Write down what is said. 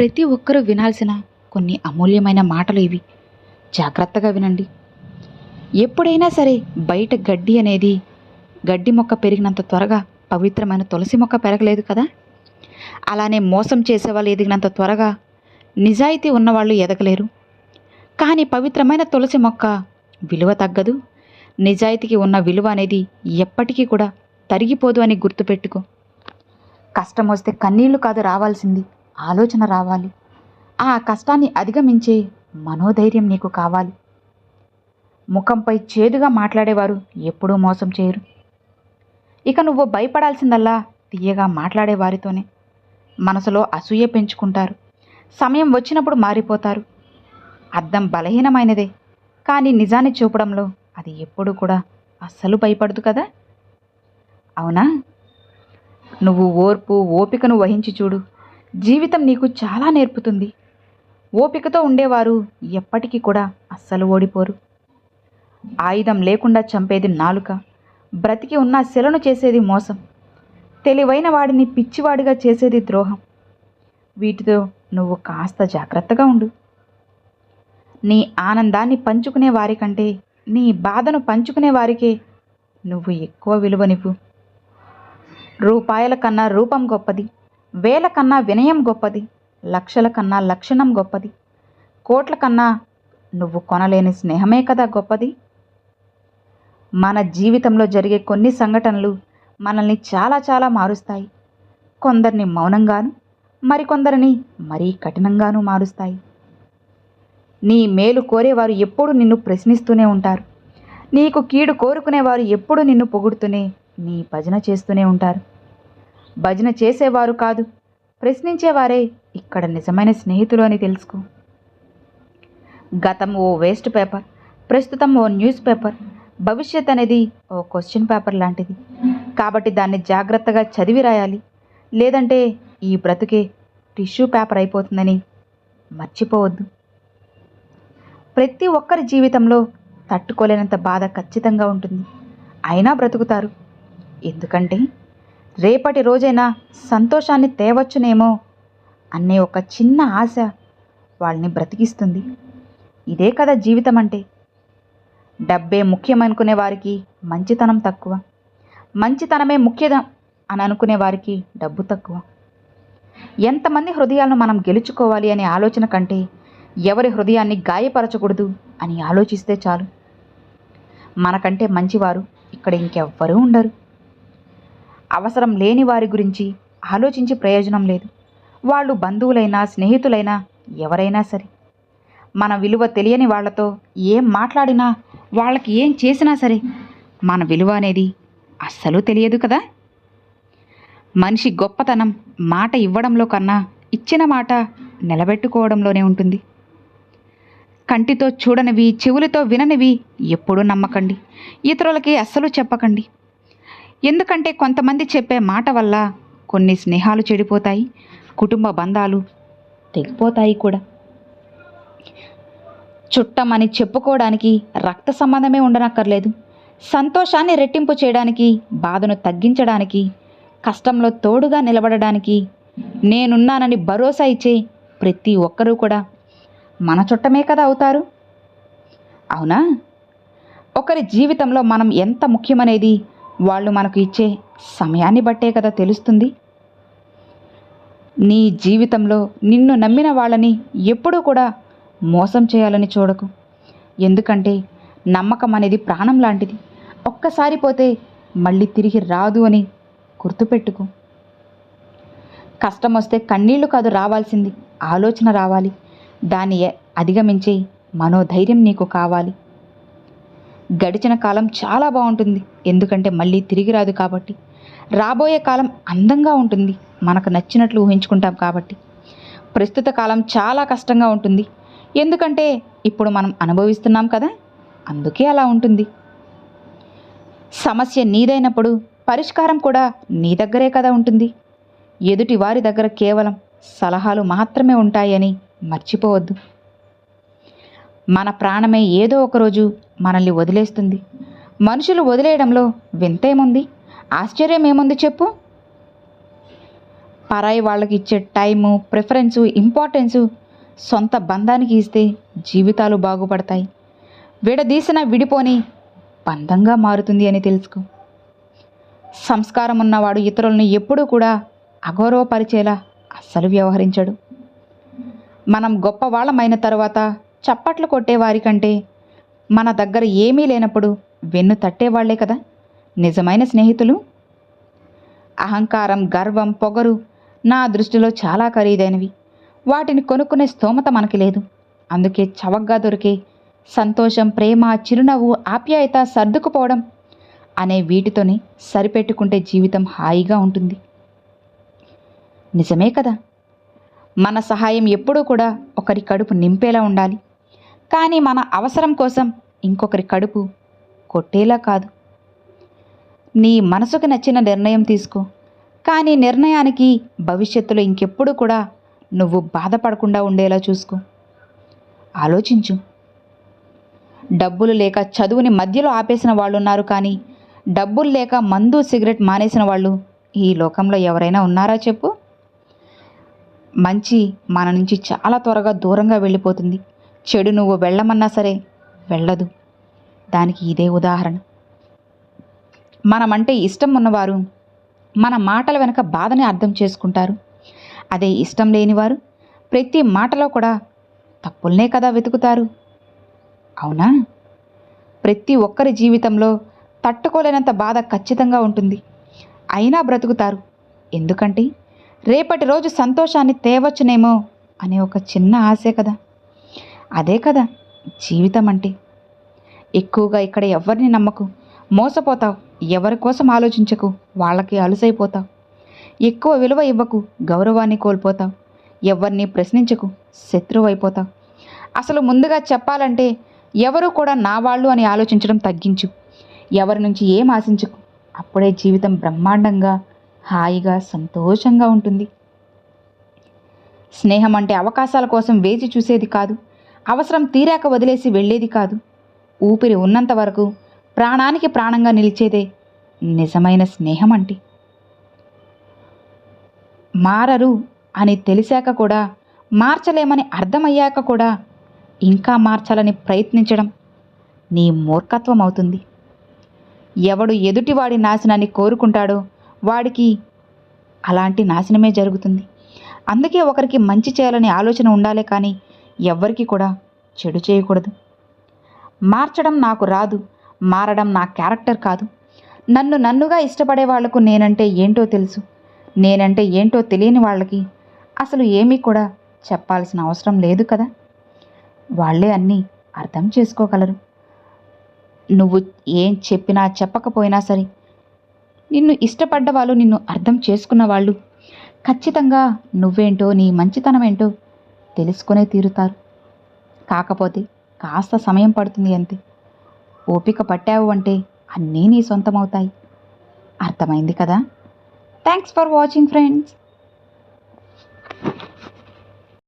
ప్రతి ఒక్కరూ వినాల్సిన కొన్ని అమూల్యమైన మాటలు ఇవి. జాగ్రత్తగా వినండి. ఎప్పుడైనా సరే బయట గడ్డి మొక్క పెరిగినంత త్వరగా పవిత్రమైన తులసి మొక్క పెరగలేదు కదా. అలానే మోసం చేసేవాళ్ళు ఎదిగినంత త్వరగా నిజాయితీ ఉన్నవాళ్ళు ఎదగలేరు. కానీ పవిత్రమైన తులసి మొక్క విలువ తగ్గదు. నిజాయితీకి ఉన్న విలువ అనేది ఎప్పటికీ కూడా తరిగిపోదు అని గుర్తుపెట్టుకో. కష్టం వస్తే కన్నీళ్లు కాదు రావాల్సింది, ఆలోచన రావాలి. ఆ కష్టాన్ని అధిగమించే మనోధైర్యం నీకు కావాలి. ముఖంపై చేదుగా మాట్లాడేవారు ఎప్పుడూ మోసం చేయరు. ఇక నువ్వు భయపడాల్సిందల్లా తీయగా మాట్లాడే వారితోనే. మనసులో అసూయ పెంచుకుంటారు, సమయం వచ్చినప్పుడు మారిపోతారు. అద్దం బలహీనమైనదే, కానీ నిజాన్ని చూపడంలో అది ఎప్పుడు కూడా అస్సలు భయపడదు కదా. అవునా? నువ్వు ఓపికను వహించి చూడు. జీవితం నీకు చాలా నేర్పుతుంది. ఓపికతో ఉండేవారు ఎప్పటికీ కూడా అస్సలు ఓడిపోరు. ఆయుధం లేకుండా చంపేది నాలుక, బ్రతికి ఉన్న శిలను చేసేది మోసం, తెలివైన వాడిని పిచ్చివాడిగా చేసేది ద్రోహం. వీటితో నువ్వు కాస్త జాగ్రత్తగా ఉండు. నీ ఆనందాన్ని పంచుకునే వారికంటే నీ బాధను పంచుకునే వారికే నువ్వు ఎక్కువ విలువనివ్వు. రూపాయల కన్నా రూపం గొప్పది, వేల కన్నా వినయం గొప్పది, లక్షల కన్నా లక్షణం గొప్పది, కోట్ల కన్నా నువ్వు కొనలేని స్నేహమే కదా గొప్పది. మన జీవితంలో జరిగే కొన్ని సంఘటనలు మనల్ని చాలా చాలా మారుస్తాయి. కొందరిని మౌనంగాను, మరికొందరిని మరీ కఠినంగానూ మారుస్తాయి. నీ మేలు కోరేవారు ఎప్పుడూ నిన్ను ప్రశ్నిస్తూనే ఉంటారు. నీకు కీడు కోరుకునేవారు ఎప్పుడూ నిన్ను పొగుడుతూనే నీ భజన చేస్తూనే ఉంటారు. భజన చేసేవారు కాదు, ప్రశ్నించేవారే ఇక్కడ నిజమైన స్నేహితులు అని తెలుసుకో. గతం ఓ వేస్ట్ పేపర్, ప్రస్తుతం ఓ న్యూస్ పేపర్, భవిష్యత్ అనేది ఓ క్వశ్చన్ పేపర్ లాంటిది. కాబట్టి దాన్ని జాగ్రత్తగా చదివి రాయాలి. లేదంటే ఈ బ్రతుకే టిష్యూ పేపర్ అయిపోతుందని మర్చిపోవద్దు. ప్రతి ఒక్కరి జీవితంలో తట్టుకోలేనంత బాధ ఖచ్చితంగా ఉంటుంది. అయినా బ్రతుకుతారు. ఎందుకంటే రేపటి రోజైనా సంతోషాన్ని తేవచ్చునేమో అనే ఒక చిన్న ఆశ వాళ్ళని బ్రతికిస్తుంది. ఇదే కదా జీవితం అంటే. డబ్బే ముఖ్యమనుకునే వారికి మంచితనం తక్కువ, మంచితనమే ముఖ్యం అని అనుకునే వారికి డబ్బు తక్కువ. ఎంతమంది హృదయాలను మనం గెలుచుకోవాలి అనే ఆలోచన కంటే ఎవరి హృదయాన్ని గాయపరచకూడదు అని ఆలోచిస్తే చాలు. మనకంటే మంచివారు ఇక్కడ ఇంకెవ్వరూ ఉండరు. అవసరం లేని వారి గురించి ఆలోచించి ప్రయోజనం లేదు. వాళ్ళు బంధువులైనా స్నేహితులైనా ఎవరైనా సరే. మన విలువ తెలియని వాళ్లతో ఏం మాట్లాడినా, వాళ్ళకి ఏం చేసినా సరే మన విలువ అనేది అస్సలు తెలియదు కదా. మనిషి గొప్పతనం మాట ఇవ్వడంలో కన్నా ఇచ్చిన మాట నిలబెట్టుకోవడంలోనే ఉంటుంది. కంటితో చూడనివి, చెవులతో విననివి ఎప్పుడూ నమ్మకండి. ఇతరులకి అస్సలు చెప్పకండి. ఎందుకంటే కొంతమంది చెప్పే మాట వల్ల కొన్ని స్నేహాలు చెడిపోతాయి, కుటుంబ బంధాలు తెగిపోతాయి కూడా. చుట్టమని చెప్పుకోవడానికి రక్త సంబంధమే ఉండనక్కర్లేదు. సంతోషాన్ని రెట్టింపు చేయడానికి, బాధను తగ్గించడానికి, కష్టంలో తోడుగా నిలబడడానికి, నేనున్నానని భరోసా ఇచ్చే ప్రతి ఒక్కరూ కూడా మన చుట్టమే కదా అవుతారు. అవునా? ఒకరి జీవితంలో మనం ఎంత ముఖ్యమనేది వాళ్ళు మనకు ఇచ్చే సమయాన్ని బట్టే కదా తెలుస్తుంది. నీ జీవితంలో నిన్ను నమ్మిన వాళ్ళని ఎప్పుడూ కూడా మోసం చేయాలని చూడకు. ఎందుకంటే నమ్మకం అనేది ప్రాణం లాంటిది. ఒక్కసారి పోతే మళ్ళీ తిరిగి రాదు అని గుర్తుపెట్టుకో. కష్టం వస్తే కన్నీళ్లు కాదు రావాల్సింది, ఆలోచన రావాలి. దాన్ని అధిగమించే మనోధైర్యం నీకు కావాలి. గడిచిన కాలం చాలా బాగుంటుంది, ఎందుకంటే మళ్ళీ తిరిగి రాదు కాబట్టి. రాబోయే కాలం అందంగా ఉంటుంది, మనకు నచ్చినట్లు ఊహించుకుంటాం కాబట్టి. ప్రస్తుత కాలం చాలా కష్టంగా ఉంటుంది, ఎందుకంటే ఇప్పుడు మనం అనుభవిస్తున్నాం కదా, అందుకే అలా ఉంటుంది. సమస్య నీదైనప్పుడు పరిష్కారం కూడా నీ దగ్గరే కదా ఉంటుంది. ఎదుటి వారి దగ్గర కేవలం సలహాలు మాత్రమే ఉంటాయని మర్చిపోవద్దు. మన ప్రాణమే ఏదో ఒకరోజు మనల్ని వదిలేస్తుంది. మనుషులు వదిలేయడంలో వింతేముంది, ఆశ్చర్యం ఏముంది చెప్పు. పరాయి వాళ్ళకి ఇచ్చే టైము, ప్రిఫరెన్సు, ఇంపార్టెన్సు సొంత బంధానికి ఇస్తే జీవితాలు బాగుపడతాయి. విడదీసిన విడిపోని బంధంగా మారుతుంది అని తెలుసుకో. సంస్కారం ఉన్నవాడు ఇతరులను ఎప్పుడూ కూడా అగౌరవపరిచేలా అస్సలు వ్యవహరించడు. మనం గొప్పవాళ్ళమైన తరువాత చప్పట్లు కొట్టేవారి కంటే మన దగ్గర ఏమీ లేనప్పుడు వెన్ను తట్టేవాళ్లే కదా నిజమైన స్నేహితులు. అహంకారం, గర్వం, పొగరు నా దృష్టిలో చాలా ఖరీదైనవి. వాటిని కొనుక్కునే స్తోమత మనకి లేదు. అందుకే చవకగా దొరికే సంతోషం, ప్రేమ, చిరునవ్వు, ఆప్యాయత, సర్దుకుపోవడం అనే వీటితోనే సరిపెట్టుకుంటే జీవితం హాయిగా ఉంటుంది. నిజమే కదా. మన సహాయం ఎప్పుడూ కూడా ఒకరి కడుపు నింపేలా ఉండాలి, కానీ మన అవసరం కోసం ఇంకొకరి కడుపు కొట్టేలా కాదు. నీ మనసుకు నచ్చిన నిర్ణయం తీసుకో, కానీ నిర్ణయానికి భవిష్యత్తులో ఇంకెప్పుడు కూడా నువ్వు బాధపడకుండా ఉండేలా చూసుకో. ఆలోచించు. డబ్బులు లేక చదువుని మధ్యలో ఆపేసిన వాళ్ళు ఉన్నారు, కానీ డబ్బులు లేక మందు, సిగరెట్ మానేసిన వాళ్ళు ఈ లోకంలో ఎవరైనా ఉన్నారా చెప్పు. మంచి మన నుంచి చాలా త్వరగా దూరంగా వెళ్ళిపోతుంది. చెడు నువ్వు వెళ్ళమన్నా సరే వెళ్ళదు. దానికి ఇదే ఉదాహరణ. మనమంటే ఇష్టం ఉన్నవారు మన మాటల వెనక బాధని అర్థం చేసుకుంటారు. అదే ఇష్టం లేనివారు ప్రతి మాటలో కూడా తప్పుల్నే కదా వెతుకుతారు. అవునా? ప్రతి ఒక్కరి జీవితంలో తట్టుకోలేనంత బాధ ఖచ్చితంగా ఉంటుంది. అయినా బ్రతుకుతారు. ఎందుకంటే రేపటి రోజు సంతోషాన్ని తేవచ్చునేమో అనే ఒక చిన్న ఆశే కదా. అదే కదా జీవితం అంటే. ఎక్కువగా ఇక్కడ ఎవరిని నమ్మకు, మోసపోతావు. ఎవరి కోసం ఆలోచించకు, వాళ్ళకి అలుసైపోతావు. ఎక్కువ విలువ ఇవ్వకు, గౌరవాన్ని కోల్పోతావు. ఎవరిని ప్రశ్నించకు, శత్రువు అయిపోతావు. అసలు ముందుగా చెప్పాలంటే ఎవరు కూడా నా వాళ్ళు అని ఆలోచించడం తగ్గించు. ఎవరి నుంచి ఏం ఆశించకు. అప్పుడే జీవితం బ్రహ్మాండంగా, హాయిగా, సంతోషంగా ఉంటుంది. స్నేహం అంటే అవకాశాల కోసం వేచి చూసేది కాదు. అవసరం తీరాక వదిలేసి వెళ్ళేది కాదు. ఊపిరి ఉన్నంత వరకు ప్రాణానికి ప్రాణంగా నిలిచేదే నిజమైన స్నేహం అంటే. మారరు అని తెలిసాక కూడా, మార్చలేమని అర్థమయ్యాక కూడా ఇంకా మార్చాలని ప్రయత్నించడం నీ మూర్ఖత్వం అవుతుంది. ఎవడు ఎదుటివాడి నాశనాన్ని కోరుకుంటాడో వాడికి అలాంటి నాశనమే జరుగుతుంది. అందుకే ఒకరికి మంచి చేయాలని ఆలోచన ఉండాలే కానీ ఎవ్వరికి కూడా చెడు చేయకూడదు. మార్చడం నాకు రాదు, మారడం నా క్యారెక్టర్ కాదు. నన్నుగా ఇష్టపడే వాళ్లకు నేనంటే ఏంటో తెలుసు. నేనంటే ఏంటో తెలియని వాళ్ళకి అసలు ఏమీ కూడా చెప్పాల్సిన అవసరం లేదు కదా. వాళ్ళే అన్నీ అర్థం చేసుకోగలరు. నువ్వు ఏం చెప్పినా చెప్పకపోయినా సరే నిన్ను ఇష్టపడ్డ వాళ్ళు, నిన్ను అర్థం చేసుకున్న వాళ్ళు ఖచ్చితంగా నువ్వేంటో, నీ మంచితనం ఏంటో తెలుసుకునే తీరుతారు. కాకపోతే కాస్త సమయం పడుతుంది అంతే. ఓపిక పట్టావు అంటే అన్నీ నీ సొంతమవుతాయి. అర్థమైంది కదా. Thanks for watching friends.